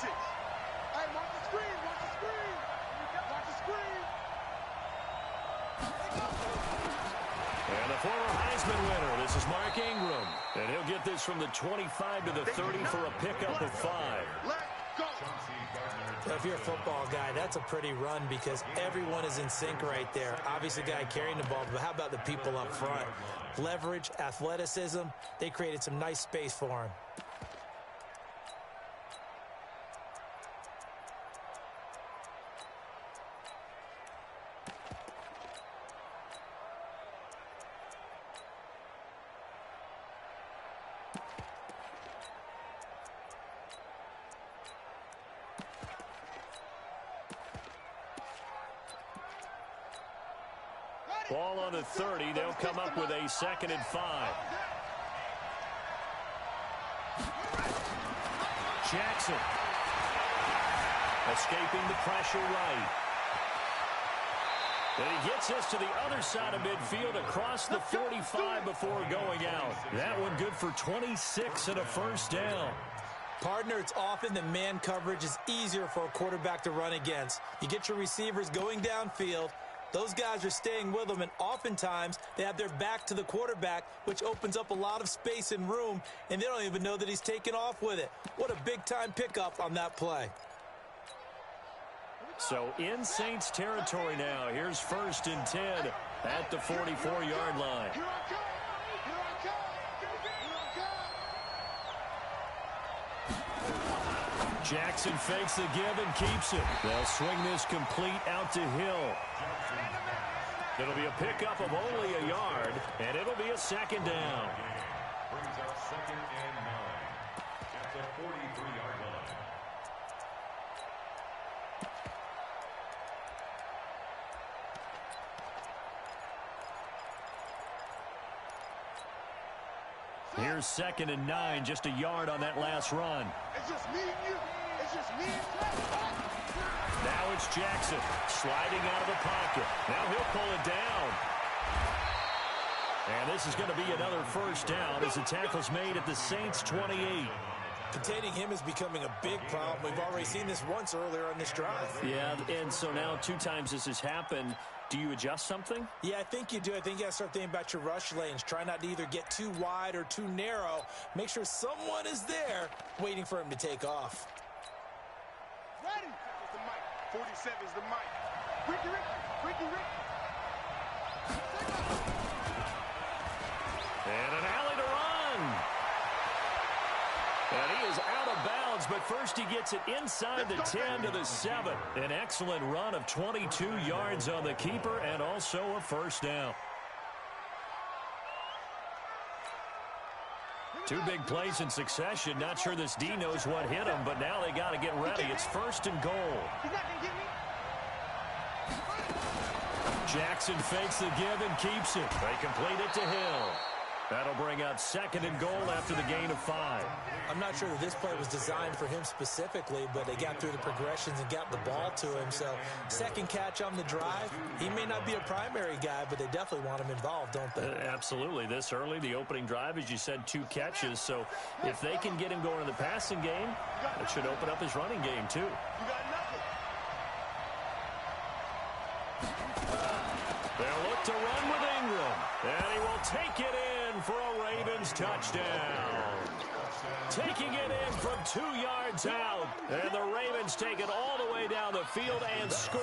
Hey, watch the screen, watch the screen. Watch the screen. And the former Heisman winner, this is Mark Ingram. And he'll get this from the 25 to the 30 for a pickup of 5. Let's go. If you're a football guy, that's a pretty run because everyone is in sync right there. Obviously, the guy carrying the ball, but how about the people up front? Leverage, athleticism, they created some nice space for him. Ball on the 30. They'll come up with a 2nd and 5. Jackson. Escaping the pressure right. And he gets us to the other side of midfield across the 45 before going out. That one good for 26 and a first down. Partner, it's often that man coverage is easier for a quarterback to run against. You get your receivers going downfield. Those guys are staying with them, and oftentimes they have their back to the quarterback, which opens up a lot of space and room, and they don't even know that he's taken off with it. What a big-time pickup on that play. So in Saints territory now. Here's 1st and 10 at the 44-yard line. Here I come. Here I come. Here I come. Jackson fakes the give and keeps it. They'll swing this complete out to Hill. It'll be a pickup of only a yard, and it'll be a 2nd down. Brings up 2nd and 9 at the 43-yard line. Here's 2nd and 9, just a yard on that last run. It's just me and you. It's just me and you. Now it's Jackson sliding out of the pocket. Now he'll pull it down. And this is going to be another first down as the tackle's made at the Saints' 28. Containing him is becoming a big problem. We've already seen this once earlier on this drive. Yeah, and so now 2 times this has happened. Do you adjust something? Yeah, I think you do. I think you got to start thinking about your rush lanes. Try not to either get too wide or too narrow. Make sure someone is there waiting for him to take off. Ready? It's the mic. 47 is the mic. Ricky, Ricky, Ricky, Ricky. And an alley to run. And he is out of bounds, but first he gets it inside the 10 to the 7. An excellent run of 22 yards on the keeper and also a first down. 2 big plays in succession. Not sure this D knows what hit him, but now they got to get ready. It's 1st and goal. He's not going to get me. Jackson fakes the give and keeps it. They complete it to Hill. That'll bring out 2nd and goal after the gain of 5. I'm not sure that this play was designed for him specifically, but they got through the progressions and got the ball to him. So 2nd catch on the drive. He may not be a primary guy, but they definitely want him involved, don't they? Absolutely. This early, the opening drive, as you said, 2 catches. So if they can get him going in the passing game, it should open up his running game too. You got nothing. They'll look to run with Ingram, and he will take it in for a Ravens touchdown. Taking it in from 2 yards out, and the Ravens take it all the way down the field and score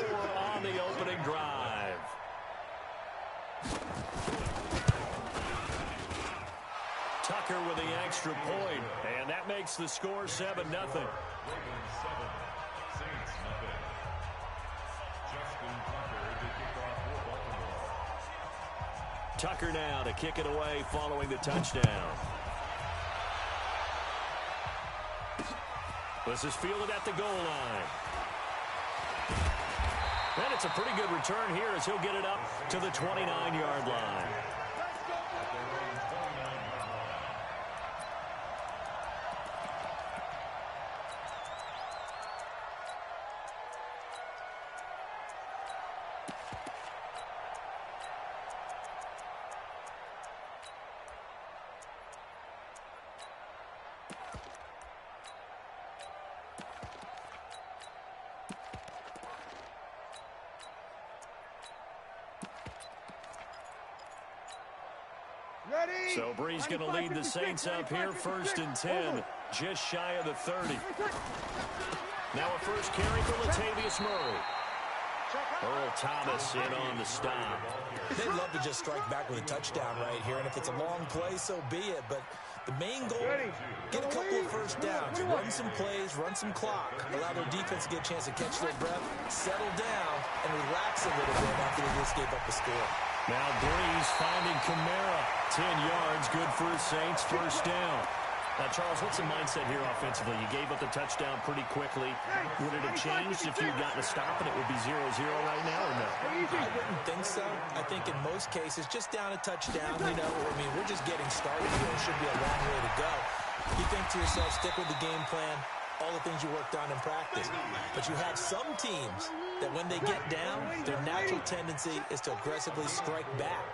on the opening drive. Tucker with the extra point, and that makes the score 7-0. Ravens 7, Saints nothing. Justin Tucker to kick off for Baltimore. Tucker now to kick it away following the touchdown. This is fielded at the goal line. And it's a pretty good return here as he'll get it up to the 29-yard line. Ready? So Brees going to lead the Saints up here, 1st and 10, just shy of the 30. Now a first carry for Latavius Murray. Earl Thomas in on the stop. They'd love to just strike back with a touchdown right here, and if it's a long play, so be it. But the main goal, get a couple of first downs, run some plays, run some clock, allow their defense to get a chance to catch their breath, settle down, and relax a little bit after they just gave up a score. Now Brees finding Kamara. 10 yards, good for the Saints, first down. Now, Charles, what's the mindset here offensively? You gave up the touchdown pretty quickly. Would it have changed if you'd gotten a stop and it would be 0-0 right now or no? I wouldn't think so. I think in most cases, just down a touchdown, you know, I mean, we're just getting started here. It should be a long way to go. You think to yourself, stick with the game plan, all the things you worked on in practice. But you have some teams that when they get down, their natural tendency is to aggressively strike back.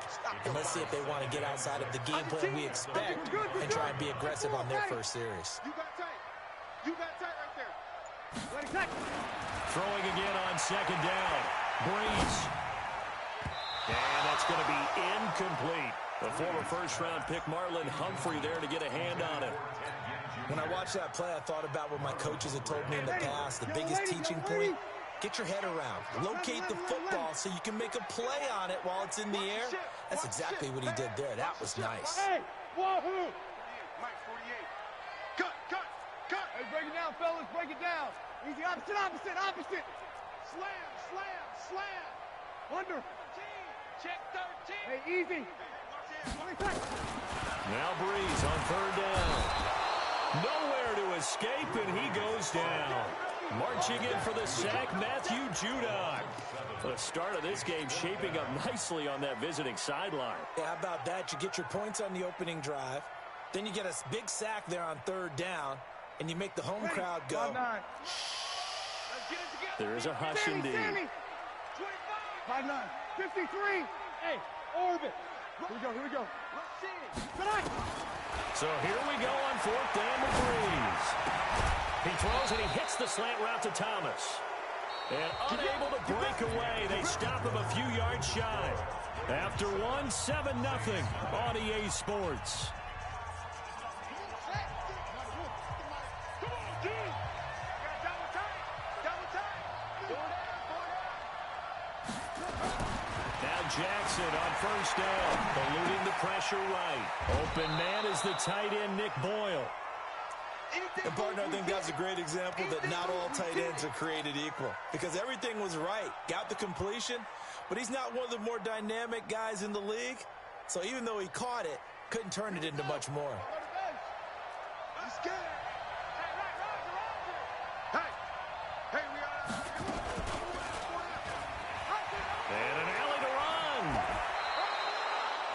And let's see if they want to get outside of the game plan we expect and try and be aggressive on their first series. You got tight. You got tight right there. Throwing again on 2nd down. Brees. And that's going to be incomplete. The former first-round pick Marlon Humphrey there to get a hand on it. When I watched that play, I thought about what my coaches had told me in the past. The biggest teaching point, get your head around. Locate the football so you can make a play on it while it's in the air. That's exactly what he did there. That was nice. Hey, wahoo! Mike 48. Cut. Hey, break it down, fellas. Break it down. Easy, opposite. Slam. Under. Check 13. Hey, easy. Now Brees on 3rd down. Nowhere to escape, and he goes down. Marching in for the sack, Matthew Judon. The start of this game shaping up nicely on that visiting sideline. Yeah, how about that? You get your points on the opening drive. Then you get a big sack there on 3rd down, and you make the home crowd go. There is a hush indeed. 5-9, 53. Hey, orbit. Here we go. So here we go on 4th down with Brees. He throws and he hits the slant route to Thomas. And unable to break away, they stop him a few yards shy. After 7-0 on EA Sports. Jackson on 1st down, eluding the pressure right. Open man is the tight end, Nick Boyle. And partner, I think that's a great example that not all tight ends are created equal. Because everything was right. Got the completion, but he's not one of the more dynamic guys in the league. So even though he caught it, couldn't turn it into much more.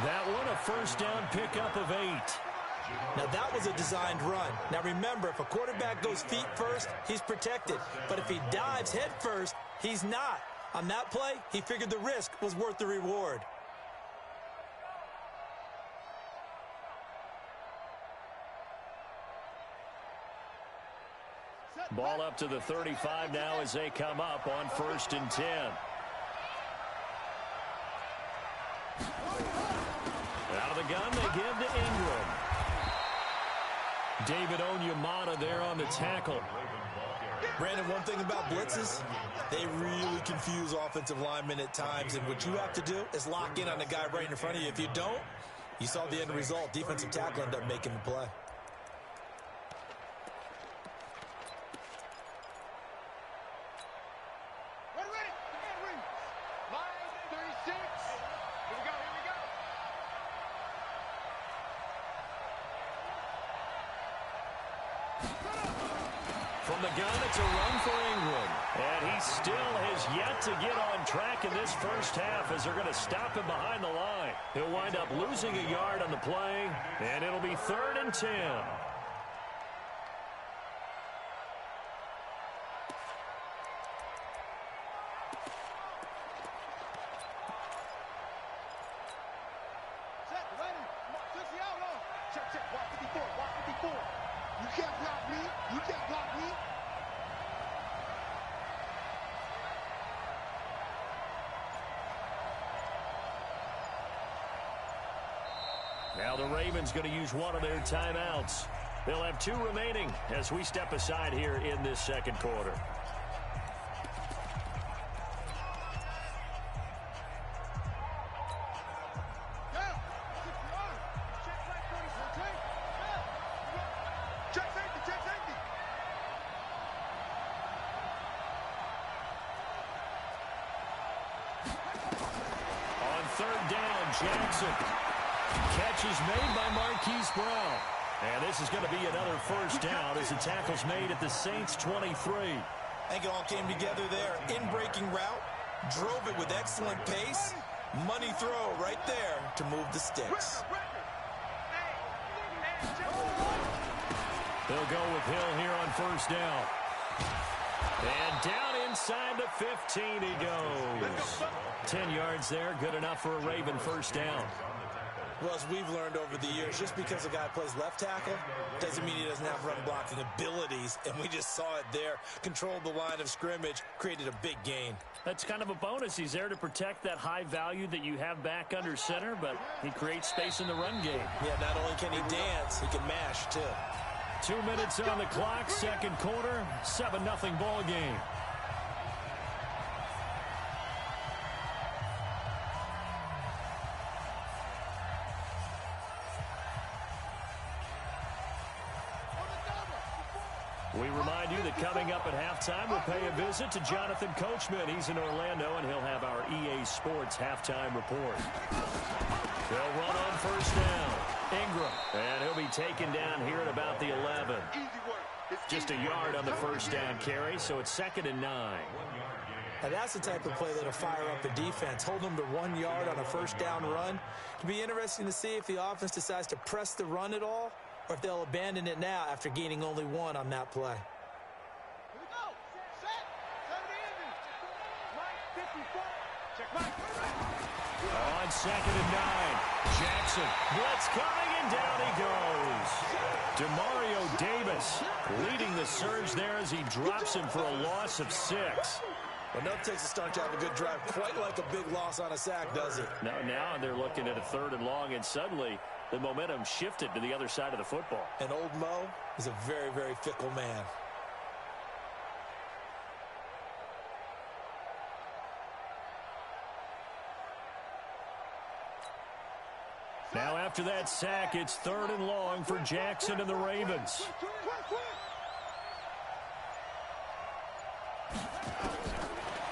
That one, a 1st down pickup of 8. Now, that was a designed run. Now, remember, if a quarterback goes feet first, he's protected. But if he dives head first, he's not. On that play, he figured the risk was worth the reward. Ball up to the 35 now as they come up on 1st and 10. Out of the gun, they give to Ingram. David Onyemata there on the tackle. Brandon, one thing about blitzes, they really confuse offensive linemen at times, and what you have to do is lock in on the guy right in front of you. If you don't, you saw the end result. Defensive tackle ended up making the play. From the gun, it's a run for Ingram. And he still has yet to get on track in this first half as they're going to stop him behind the line. He'll wind up losing a yard on the play, and it'll be 3rd and 10. Now the Ravens going to use one of their timeouts. They'll have 2 remaining as we step aside here in this second quarter. On third down, Jackson. Catch is made by Marquise Brown. And this is going to be another first down as the tackle's made at the Saints 23. I think it all came together there. In-breaking route, drove it with excellent pace. Money throw right there to move the sticks. They'll go with Hill here on first down. And down inside the 15 he goes. 10 yards there, good enough for a Raven first down. Well, as we've learned over the years, just because a guy plays left tackle doesn't mean he doesn't have run blocking abilities, and we just saw it there. Controlled the line of scrimmage, created a big gain. That's kind of a bonus. He's there to protect that high value that you have back under center, but he creates space in the run game. Yeah, not only can he dance, he can mash, too. 2 minutes on the clock, second quarter, 7-0 ball game. We remind you that coming up at halftime, we'll pay a visit to Jonathan Coachman. He's in Orlando, and he'll have our EA Sports halftime report. They'll run on first down. Ingram, and he'll be taken down here at about the 11. Just a yard on the first down carry, so it's 2nd and 9. Now that's the type of play that'll fire up the defense. Hold them to 1 yard on a first down run. It'll be interesting to see if the offense decides to press the run at all, or if they'll abandon it now after gaining only 1 on that play. Here we go. Set. 70 Mike 54. Check Mike. On 2nd and 9. Jackson. Blitz coming, and down he goes. Demario Davis leading the surge there as he drops him for a loss of 6. Well, no Texas start to have a good drive, quite like a big loss on a sack, does it? Now they're looking at a 3rd and long, and suddenly the momentum shifted to the other side of the football. And old Mo is a very, very fickle man. Now after that sack, it's 3rd and long for Jackson and the Ravens.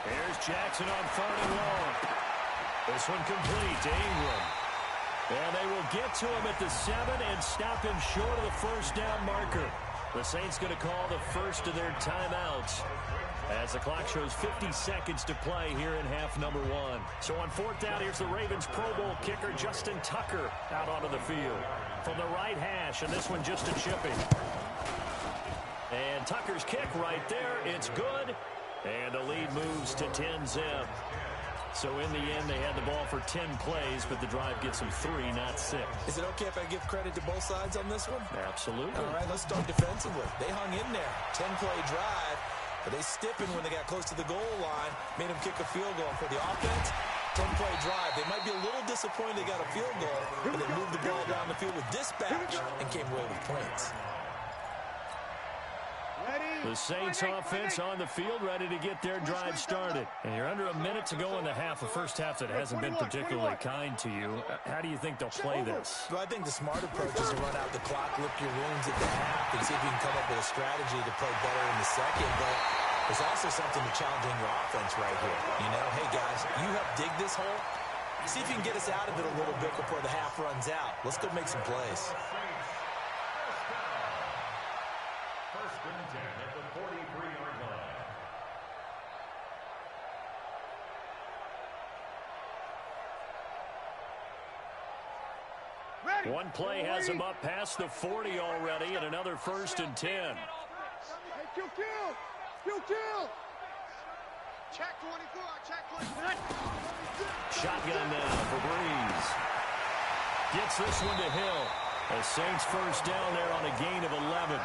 Here's Jackson on 3rd and long. This one complete to Ingram. And they will get to him at the 7 and stop him short of the first down marker. The Saints going to call the first of their timeouts as the clock shows 50 seconds to play here in half number 1. So on 4th down, here's the Ravens Pro Bowl kicker Justin Tucker out onto the field from the right hash, and this one just a chipping. And Tucker's kick right there. It's good, and the lead moves to 10-zip. So in the end, they had the ball for 10 plays, but the drive gets them 3, not 6. Is it okay if I give credit to both sides on this one? Absolutely. All right, let's start defensively. They hung in there. 10-play drive, but they stiffened when they got close to the goal line, made them kick a field goal. For the offense, 10-play drive. They might be a little disappointed they got a field goal, but they moved the ball down the field with dispatch and came away with points. The Saints offense on the field ready to get their drive started. And you're under a minute to go in the half, a first half that hasn't been particularly kind to you. How do you think they'll play this? Well, I think the smart approach is to run out the clock, lick your wounds at the half, and see if you can come up with a strategy to play better in the second. But there's also something to challenging your offense right here. You know, hey, guys, you help dig this hole. See if you can get us out of it a little bit before the half runs out. Let's go make some plays. First and 10 at the 43-yard line. One play has him up past the 40 already, and another 1st and 10. Hey, kill. Check 24, check 24. Shotgun now for Breeze. Gets this one to Hill. The Saints first down there on a gain of 11.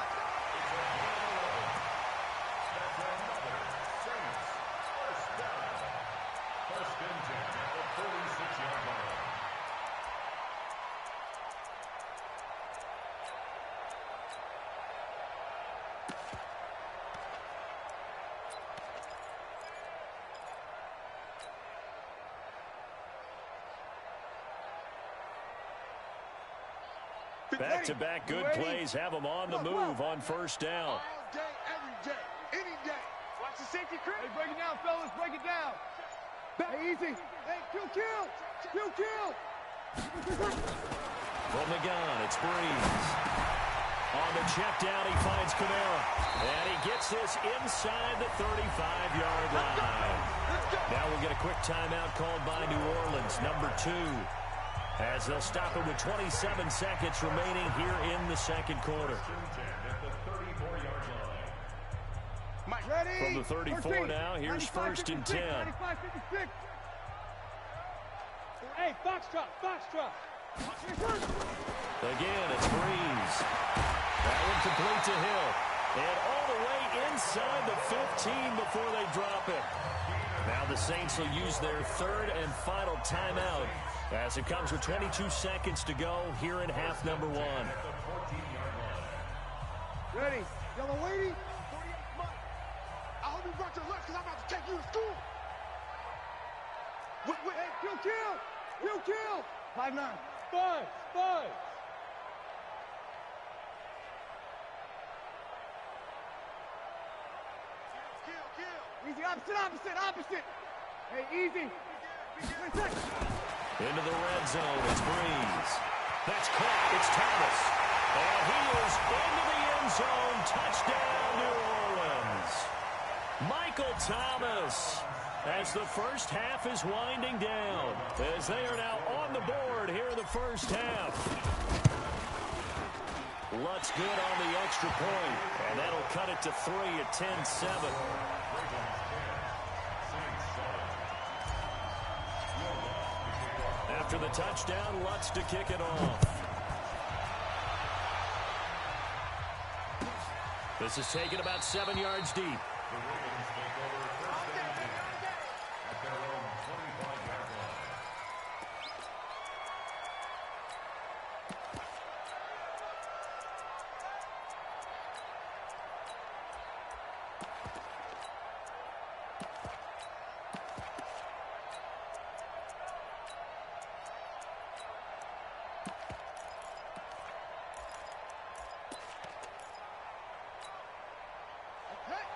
Back-to-back good plays have them on the move on first down. All day, every day, any day. Watch the safety, Chris. Hey, break it down, fellas. Break it down. Hey, easy. Hey, kill. From the gun, it's Breeze. On the check down, he finds Kamara. And he gets this inside the 35-yard line. Now we'll get a quick timeout called by New Orleans, number 2. As they'll stop it with 27 seconds remaining here in the second quarter. From the 34 now, here's 1st and 10. Hey, Foxtrot. Again, it's Breeze. That one complete to Hill. And all the way inside the 15 before they drop it. Now the Saints will use their 3rd and final timeout as it comes with 22 seconds to go here in half number 1. Ready. Yellow lady. 38 months. I hope you brought your lunch because I'm about to take you to school. Hey, kill. 5-9. 5. Kill. Easy, opposite. Hey, easy. Into the red zone, it's Breeze. That's caught, it's Thomas. And he is into the end zone. Touchdown, New Orleans. Michael Thomas, as the first half is winding down, as they are now on the board here in the first half. Lutz good on the extra point, and that'll cut it to 3 at 10-7. After the touchdown, Lutz to kick it off. This is taken about 7 yards deep.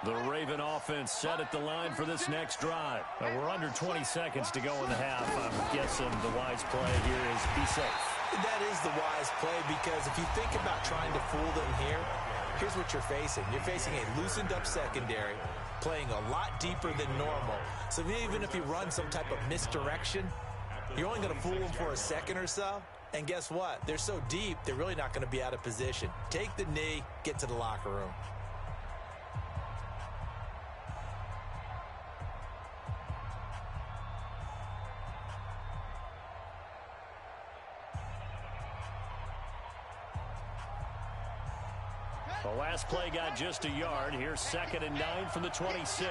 The Raven offense set at the line for this next drive. We're under 20 seconds to go in the half. I'm guessing the wise play here is be safe. That is the wise play, because if you think about trying to fool them here, here's what you're facing. You're facing a loosened up secondary, playing a lot deeper than normal. So even if you run some type of misdirection, you're only going to fool them for a second or so. And guess what? They're so deep, they're really not going to be out of position. Take the knee, get to the locker room. The last play got just a yard. Here's 2nd and 9 from the 26.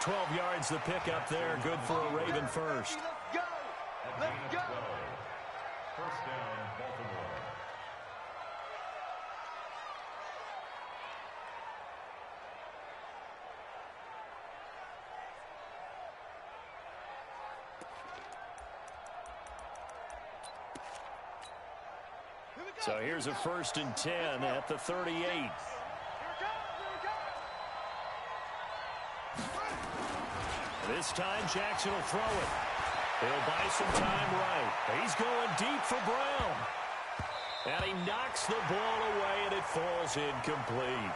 $12 yards the pickup there. Good for a Raven first. Let's go. First down, Baltimore. So here's a 1st and 10 at the 38. This time Jackson will throw it. He'll buy some time right. He's going deep for Brown. And he knocks the ball away, and it falls incomplete.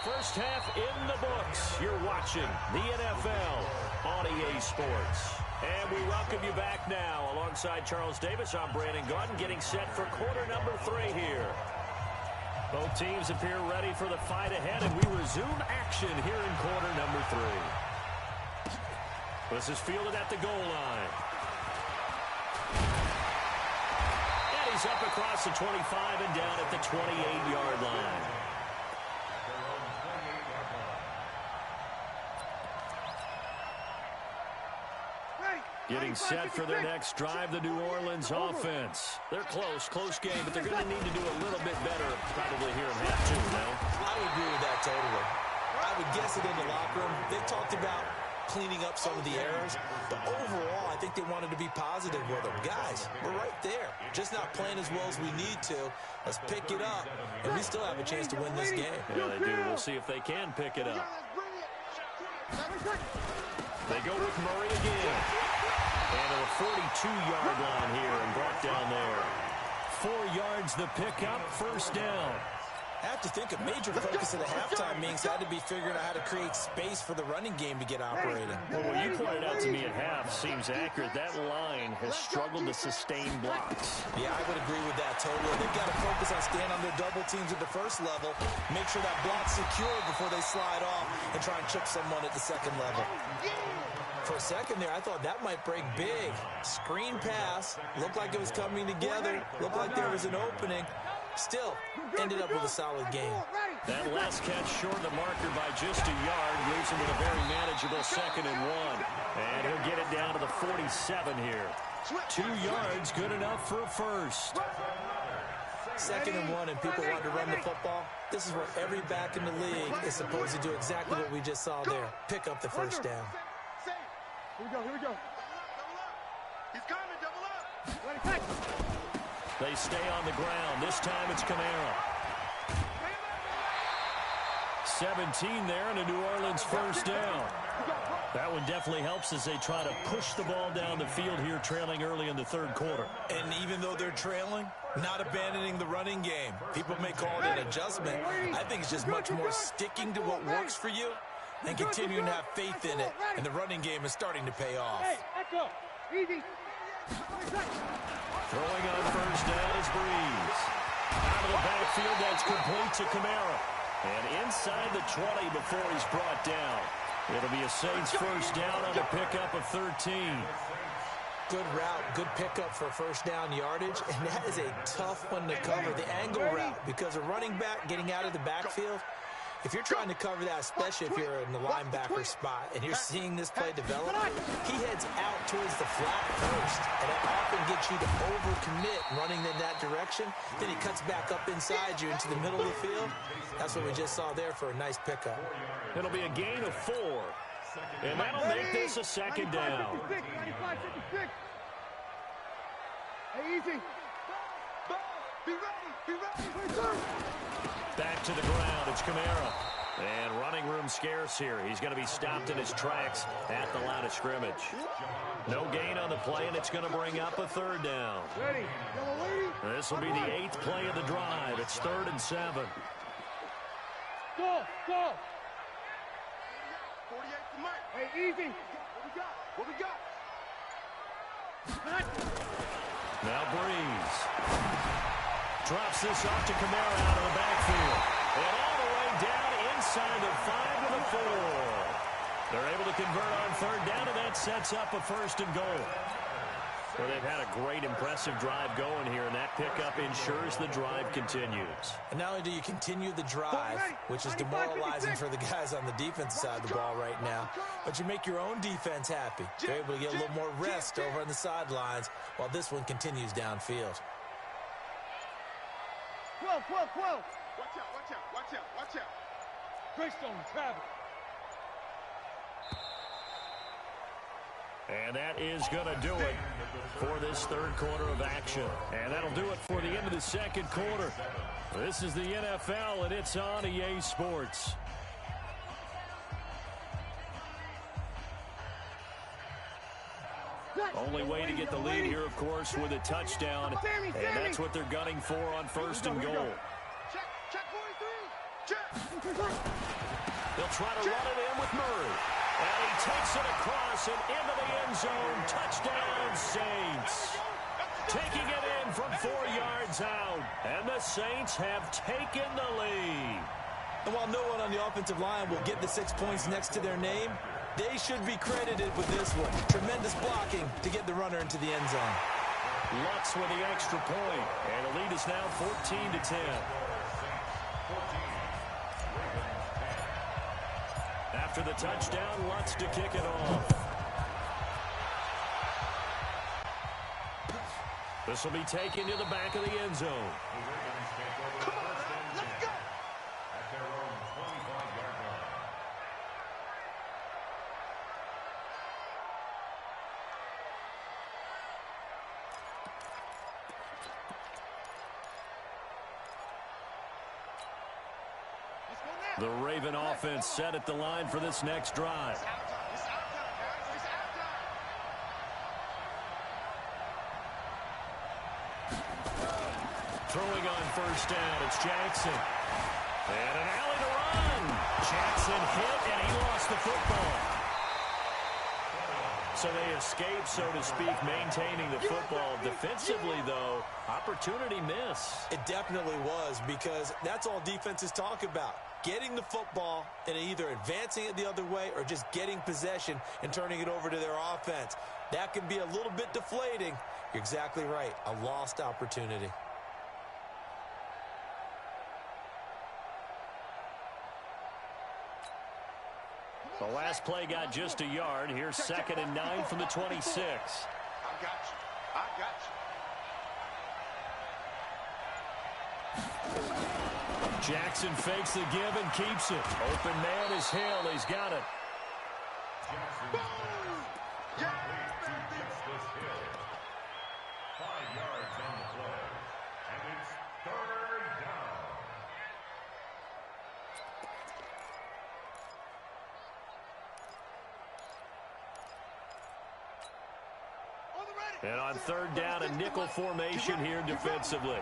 First half in the books. You're watching the NFL on EA Sports. And we welcome you back now. Alongside Charles Davis, I'm Brandon Gordon, getting set for quarter number 3 here. Both teams appear ready for the fight ahead, and we resume action here in quarter number 3. This is fielded at the goal line. And he's up across the 25 and down at the 28-yard line. Getting set for their next drive, the New Orleans offense. They're close game, but they're going to need to do a little bit better probably here in half 2 now. I would agree with that totally. I would guess they're theirs. But overall, I think they wanted to be positive with them. Guys, we're right there. Just not playing as well as we need to. Let's pick it up, and we still have a chance to win this game. Yeah, they do. We'll see if they can pick it up. They go with Murray again. And to the 42-yard line here and brought down there. 4 yards the pickup, first down. I have to think a major focus of the halftime meetings had to be figuring out how to create space for the running game to get operating. Well, what you pointed out to me at half seems accurate. That line has struggled to sustain blocks. Yeah, I would agree with that totally. They've got to focus on staying on their double teams at the first level, make sure that block's secure before they slide off and try and chip someone at the second level. For a second there, I thought that might break big. Screen pass, looked like it was coming together, looked like there was an opening. Still, ended up with a solid game. That last catch short of the marker by just a yard, leaves him with a very manageable 2nd and 1. And he'll get it down to the 47 here. 2 yards, good enough for a first. 2nd and 1, and people want to run the football. This is where every back in the league is supposed to do exactly what we just saw there. Pick up the first down. Here we go. He's coming, double up. Ready, catch. They stay on the ground. This time it's Kamara. 17 there and a New Orleans first down. That one definitely helps as they try to push the ball down the field here, trailing early in the third quarter. And even though they're trailing, not abandoning the running game. People may call it an adjustment. I think it's just much more sticking to what works for you and continuing to have faith in it. And the running game is starting to pay off. Hey, echo. Easy. Throwing on first down is Breeze. Out of the backfield, that's complete to Kamara. And inside the 20 before he's brought down. It'll be a Saints first down on a pickup of 13. Good route, good pickup for first down yardage, and that is a tough one to cover, the angle route, because a running back getting out of the backfield, if you're trying to cover that, especially if you're in the linebacker spot and you're seeing this play develop, he heads out towards the flat first, and that often gets you to overcommit running in that direction. Then he cuts back up inside you into the middle of the field. That's what we just saw there for a nice pickup. It'll be a gain of 4, and that'll make this a second down. 95, 56. Hey, easy. Be ready. Back to the ground, it's Kamara. And running room scarce here. He's going to be stopped in his tracks at the line of scrimmage. No gain on the play, and it's going to bring up a third down. Ready. This will be the 8th play of the drive. It's 3rd and 7. Go. 48 to Mike. Hey, easy. What we got? Now Breeze. Drops this off to Kamara out of the backfield. And all the way down inside the 5 to the 4. They're able to convert on third down, and that sets up a 1st and goal. Well, they've had a great, impressive drive going here, and that pickup ensures the drive continues. And not only do you continue the drive, which is demoralizing for the guys on the defense side of the ball right now, but you make your own defense happy. You're able to get a little more rest over on the sidelines while this one continues downfield. 12. Watch out. Greystone, travel. And that is going to do it for this third quarter of action. And that'll do it for the end of the second quarter. This is the NFL, and it's on EA Sports. Only way to get the lead here, of course, with a touchdown. And that's what they're gunning for on 1st and goal. Check 43. They'll try to run it in with Murray. And he takes it across and into the end zone. Touchdown, Saints. Taking it in from 4 yards out. And the Saints have taken the lead. And while no one on the offensive line will get the 6 points next to their name, they should be credited with this one. Tremendous blocking to get the runner into the end zone. Lutz with the extra point. And the lead is now 14-10. After the touchdown, Lutz to kick it off. This will be taken to the back of the end zone. Come on, let's go. At their own 25-yard line. The Raven offense set at the line for this next drive. Throwing on first down, it's Jackson. And an alley to run. Jackson hit, and he lost the football. So they escape, so to speak, maintaining the football. Defensively, though, opportunity miss. It definitely was, because that's all defenses talk about. Getting the football and either advancing it the other way or just getting possession and turning it over to their offense. That can be a little bit deflating. You're exactly right. A lost opportunity. The last play got just a yard. Here's 2nd and 9 from the 26. I got you. I got you. Jackson fakes the give and keeps it. Open man is Hill. He's got it. Jackson's pass. Complete to Justice Hill. 5 yards on the play. And it's 3rd down. And on 3rd down, a nickel formation here defensively.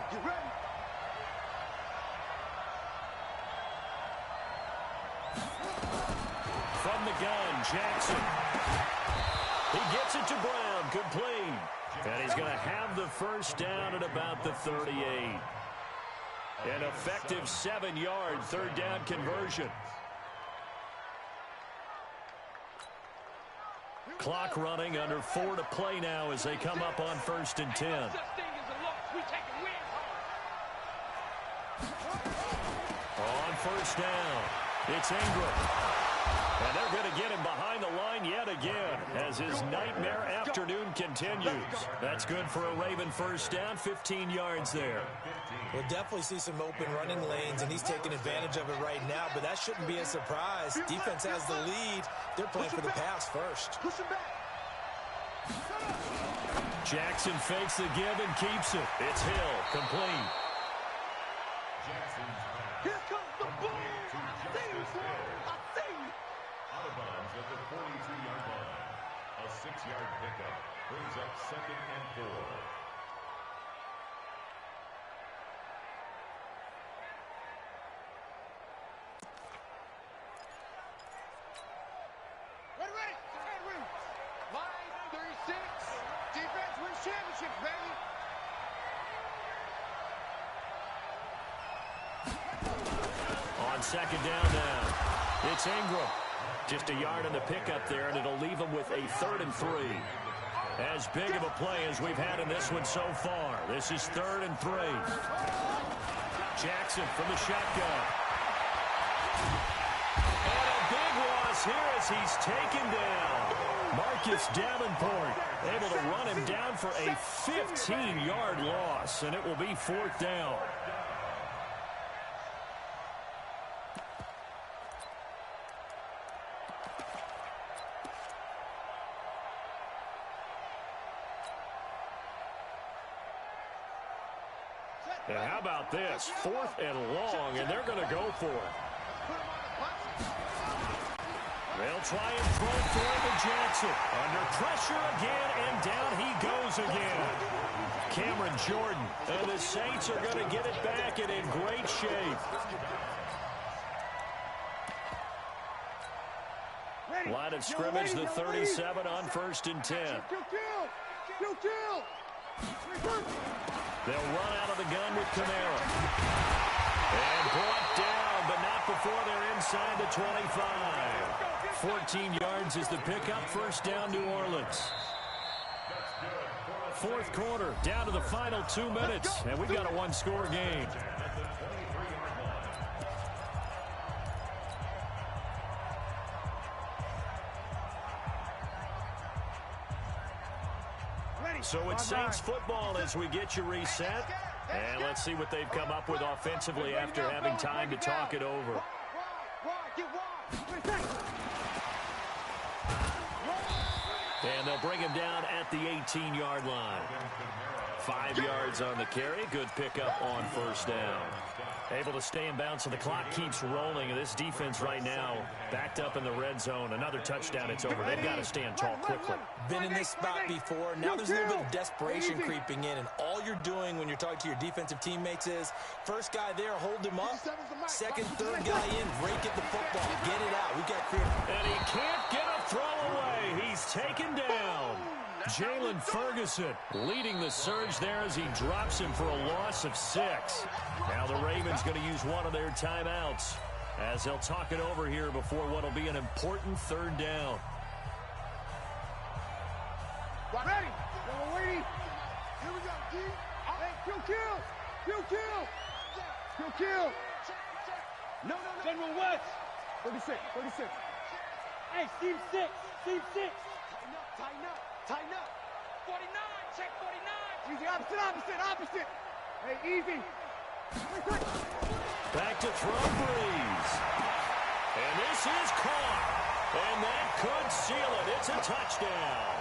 From the gun, Jackson. He gets it to Brown, complete. And he's going to have the first down at about the 38. An effective 7-yard 3rd down conversion. Clock running, under 4 to play now as they come up on 1st and 10. On 1st down, it's Ingram. And they're going to get him behind the line yet again as his nightmare afternoon continues. That's good for a Raven first down, 15 yards there. We'll definitely see some open running lanes, and he's taking advantage of it right now, but that shouldn't be a surprise. Defense has the lead. They're playing for the pass first. Jackson fakes the give and keeps it. It's Hill, complete. Jackson's pass. Here comes the ball. I see you, boy. I see you. Out of bounds at the 42-yard line. A 6-yard pickup brings up 2nd and 4. Ready. Line 36. Defense wins championships, baby. On 2nd down now, it's Ingram. Just a yard on the pickup there, and it'll leave him with a 3rd and 3. As big of a play as we've had in this one so far. This is 3rd and 3. Jackson from the shotgun. And a big loss here as he's taken down. Marcus Davenport able to run him down for a 15-yard loss, and it will be 4th down. And how about this? 4th and long, and they're going to go for it. They'll try and throw for the Jackson. Under pressure again, and down he goes again. Cameron Jordan. And the Saints are going to get it back and in great shape. Line of scrimmage, the 37 on 1st and 10. They'll run out of the gun with Kamara. And brought down, but not before they're inside the 25. 14 yards is the pickup. First down, New Orleans. 4th quarter, down to the final 2 minutes, and we've got a 1-score game. So it's Saints football as we get you reset. And let's see what they've come up with offensively after having time to talk it over. And they'll bring him down at the 18-yard line. 5 yards on the carry. Good pickup on first down. Able to stay in bounds, so the clock keeps rolling. And this defense right now backed up in the red zone. Another touchdown, it's over. They've got to stand tall quickly. Been in this spot before. Now there's a little bit of desperation creeping in, and all you're doing when you're talking to your defensive teammates is first guy there, hold him up. Second, third guy in, break at the football. Get it out. We've got creative. And he can't get a throw away. He's taken down. Jalen Ferguson leading the surge there as he drops him for a loss of 6. Now the Ravens going to use one of their timeouts as they'll talk it over here before what will be an important third down. Ready. We're waiting. Here we go, D. Hey, kill. No. General West. 36. Hey, Steve 6. Tighten up. 49. Check 49. Easy, opposite. Hey, easy. Back to throw, Breeze. And this is caught. And that could seal it. It's a touchdown.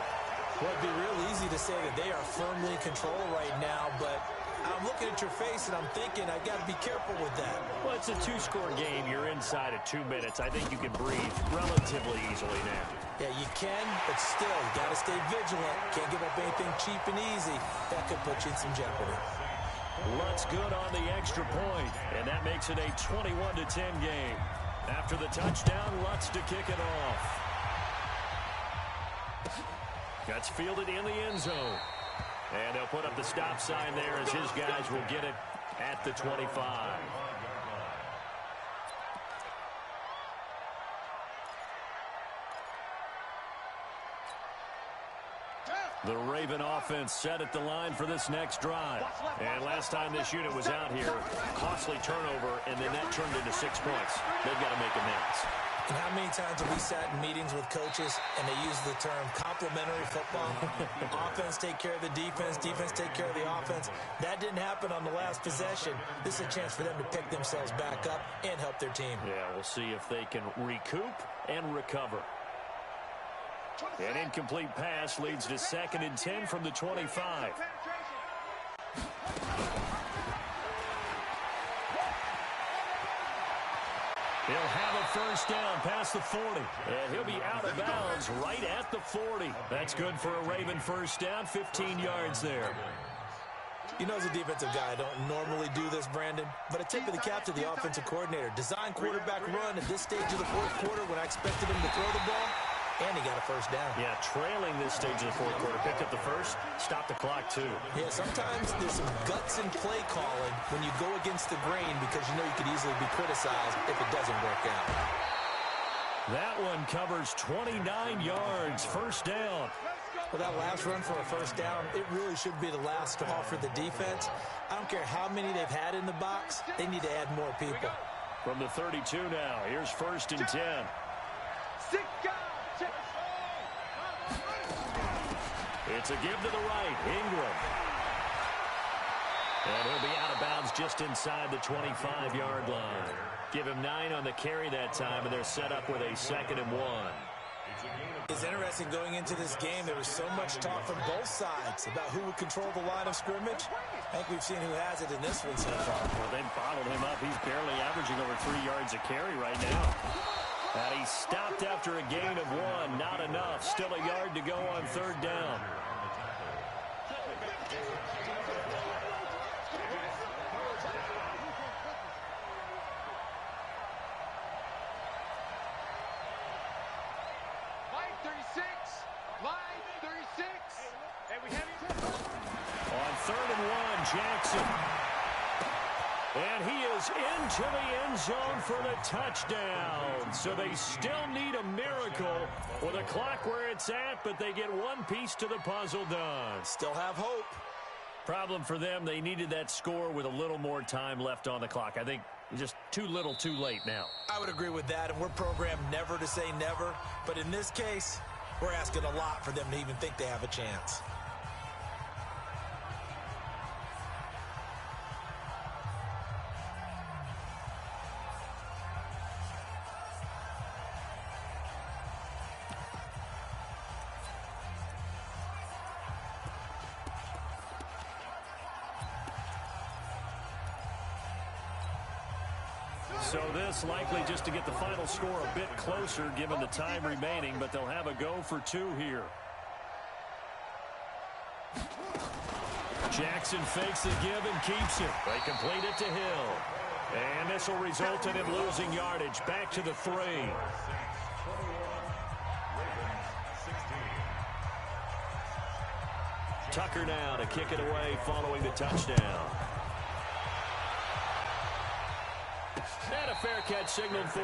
Well, it'd be real easy to say that they are firmly in control right now, but I'm looking at your face and I'm thinking I've got to be careful with that. Well, it's a 2-score game. You're inside of 2 minutes. I think you can breathe relatively easily now. Yeah, you can, but still, you got to stay vigilant. Can't give up anything cheap and easy. That could put you in some jeopardy. Lutz good on the extra point, and that makes it a 21-10 game. After the touchdown, Lutz to kick it off. That's fielded in the end zone. And they'll put up the stop sign there as his guys will get it at the 25. The Raven offense set at the line for this next drive. And last time this unit was out here, costly turnover, and then that turned into 6 points. They've got to make amends. And how many times have we sat in meetings with coaches and they use the term complementary football? Offense take care of the defense take care of the offense. That didn't happen on the last possession. This is a chance for them to pick themselves back up and help their team. Yeah, we'll see if they can recoup and recover. An incomplete pass leads to 2nd and 10 from the 25. He'll have a first down past the 40. And he'll be out of bounds right at the 40. That's good for a Raven first down, 15 yards there. You know, as a defensive guy, I don't normally do this, Brandon, but a tip of the cap to the offensive coordinator. Design quarterback run at this stage of the fourth quarter when I expected him to throw the ball. And he got a first down. Yeah, trailing this stage of the fourth quarter. Picked up the first, stopped the clock, too. Yeah, sometimes there's some guts in play calling when you go against the grain because you know you could easily be criticized if it doesn't work out. That one covers 29 yards, first down. Well, that last run for a first down, it really should be the last straw for the defense. I don't care how many they've had in the box. They need to add more people. From the 32 now, here's 1st and 10. It's a give to the right, Ingram. And he'll be out of bounds just inside the 25-yard line. Give him 9 on the carry that time, and they're set up with a 2nd and 1. It's interesting going into this game. There was so much talk from both sides about who would control the line of scrimmage. I think we've seen who has it in this one so far. Well, they bottled him up. He's barely averaging over 3 yards a carry right now. And he stopped after a gain of 1. Not enough. Still a yard to go on 3rd down. On 3rd and 1, Jackson. And he is into the end zone for the touchdown. So they still need a miracle with a clock where it's at, but they get one piece to the puzzle done. Still have hope. Problem for them, they needed that score with a little more time left on the clock. I think just too little too late now. I would agree with that, and we're programmed never to say never. But in this case, we're asking a lot for them to even think they have a chance. So this likely just to get the final score a bit closer given the time remaining, but they'll have a go for two here. Jackson fakes the give and keeps it. They complete it to Hill. And this will result in him losing yardage. Back to the 3. Tucker now to kick it away following the touchdown. And a fair catch signaled for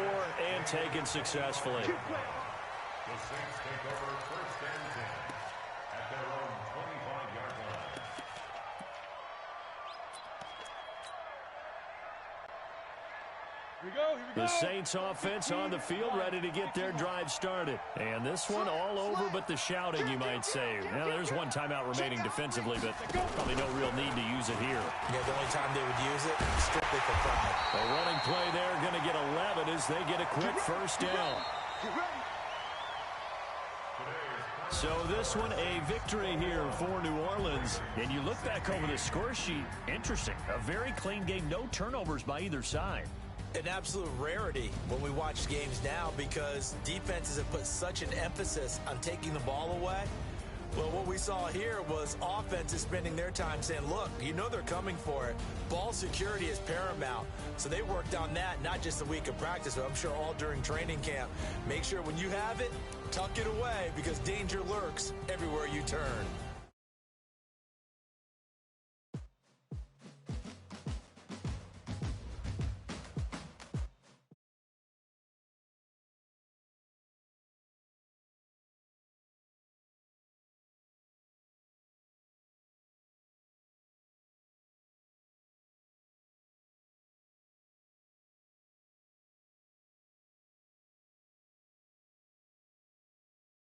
and taken successfully. The Saints take over 1st and 10 at their own 25-yard line. Here we go. The Saints offense on the field ready to get their drive started. And this one all over but the shouting, you might say. Now, there's one timeout remaining defensively, but probably no real need to use it here. Yeah, the only time they would use it, strictly for pride. The running play there going to get 11 as they get a quick first down. So this one a victory here for New Orleans. And you look back over the score sheet, interesting. A very clean game, no turnovers by either side. An absolute rarity when we watch games now because defenses have put such an emphasis on taking the ball away. Well, what we saw here was offenses spending their time saying, look, you know they're coming for it. Ball security is paramount. So they worked on that not just a week of practice, but I'm sure all during training camp. Make sure when you have it, tuck it away because danger lurks everywhere you turn.